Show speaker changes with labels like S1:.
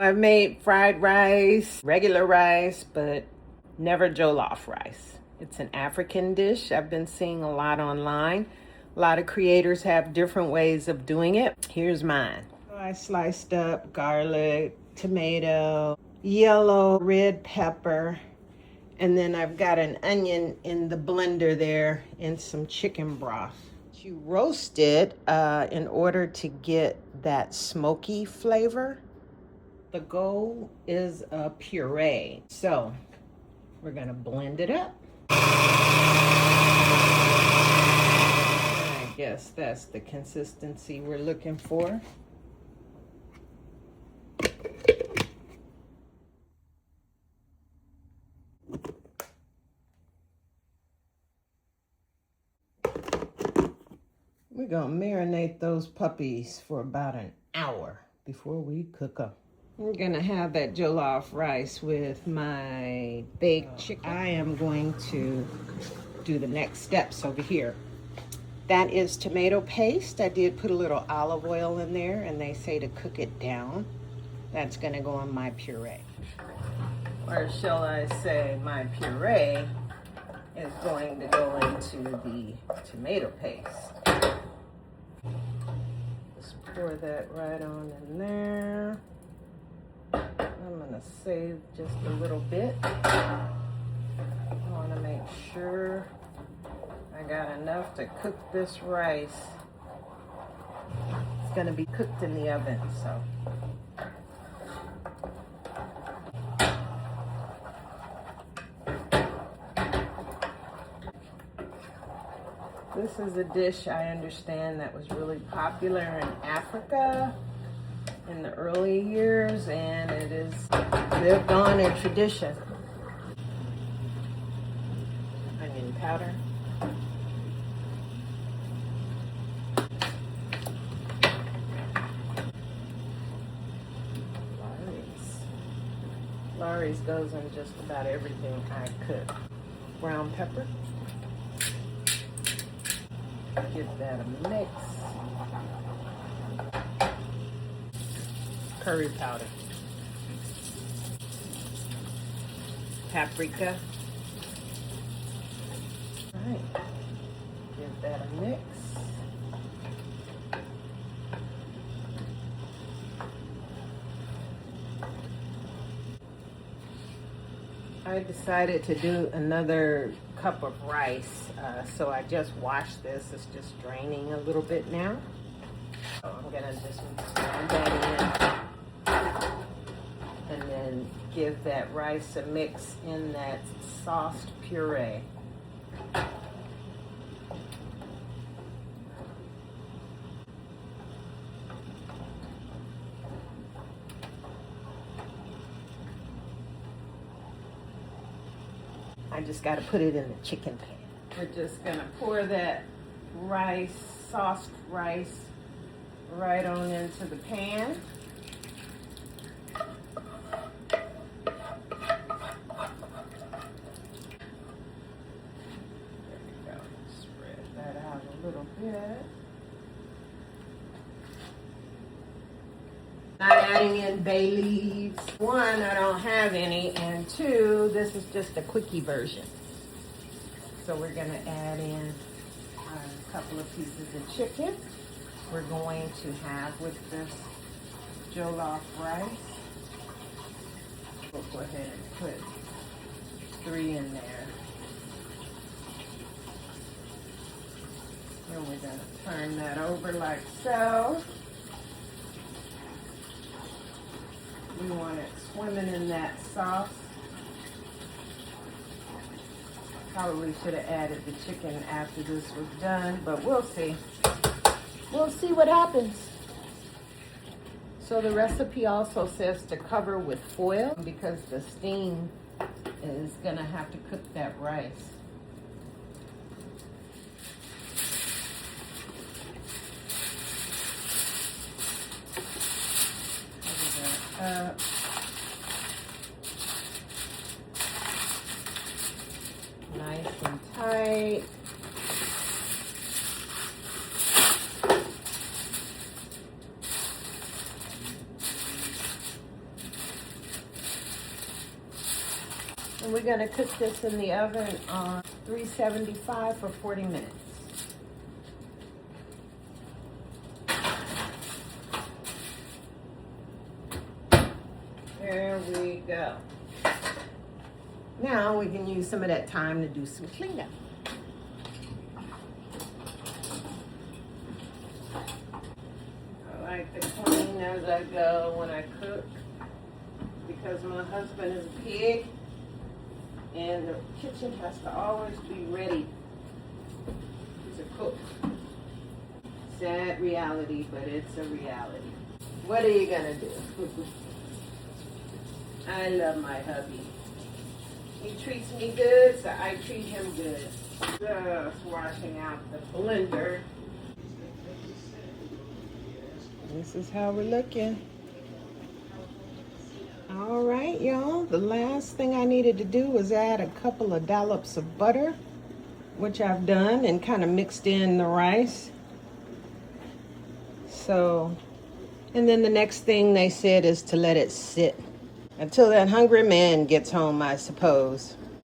S1: I've made fried rice, regular rice, but never jollof rice. It's an African dish I've been seeing a lot online. A lot of creators have different ways of doing it. Here's mine. I sliced up garlic, tomato, yellow, red pepper, and then I've got an onion in the blender there and some chicken broth. You roast it in order to get that smoky flavor. The goal is a puree. So we're gonna blend it up. I guess that's the consistency we're looking for. We're gonna marinate those puppies for about an hour before we cook them. I'm gonna have that jollof rice with my baked chicken. I am going to do the next steps over here. That is tomato paste. I did put a little olive oil in there, and they say to cook it down. That's gonna go on my puree. Or shall I say my puree is going to go into the tomato paste. Just pour that right on in there. I'm gonna save just a little bit. I wanna make sure I got enough to cook this rice. It's gonna be cooked in the oven, so. This is a dish I understand that was really popular in Africa in the early years, and it is lived on in tradition. Onion powder. Lawry's goes in just about everything I cook. Brown pepper. Give that a mix. Curry powder. Paprika. All right. Give that a mix. I decided to do another cup of rice, so I just washed this. It's just draining a little bit now. So I'm gonna just add that in and then give that rice a mix in that sauced puree. I just got to put it in the chicken pan. We're just going to pour that rice, sauced rice, right on into the pan. There we go. Spread that out a little bit. Not adding in bay leaves. One, I don't have any, and two, this is just a quickie version. So we're gonna add in a couple of pieces of chicken. We're going to have with this jollof rice. We'll go ahead and put 3 in there. And we're gonna turn that over like so. We want it swimming in that sauce. Probably should have added the chicken after this was done, but we'll see. We'll see what happens. So the recipe also says to cover with foil because the steam is gonna have to cook that rice. Nice and tight. And we're gonna cook this in the oven on 375 for 40 minutes. There we go. Now we can use some of that time to do some cleanup. I like to clean as I go when I cook because my husband is a pig and the kitchen has to always be ready to cook. Sad reality, but it's a reality. What are you gonna do? I love my hubby. He treats me good, so I treat him good. Just washing out the blender. This is how we're looking. All right, y'all. The last thing I needed to do was add a couple of dollops of butter, which I've done, and kind of mixed in the rice. So, and then the next thing they said is to let it sit until that hungry man gets home, I suppose.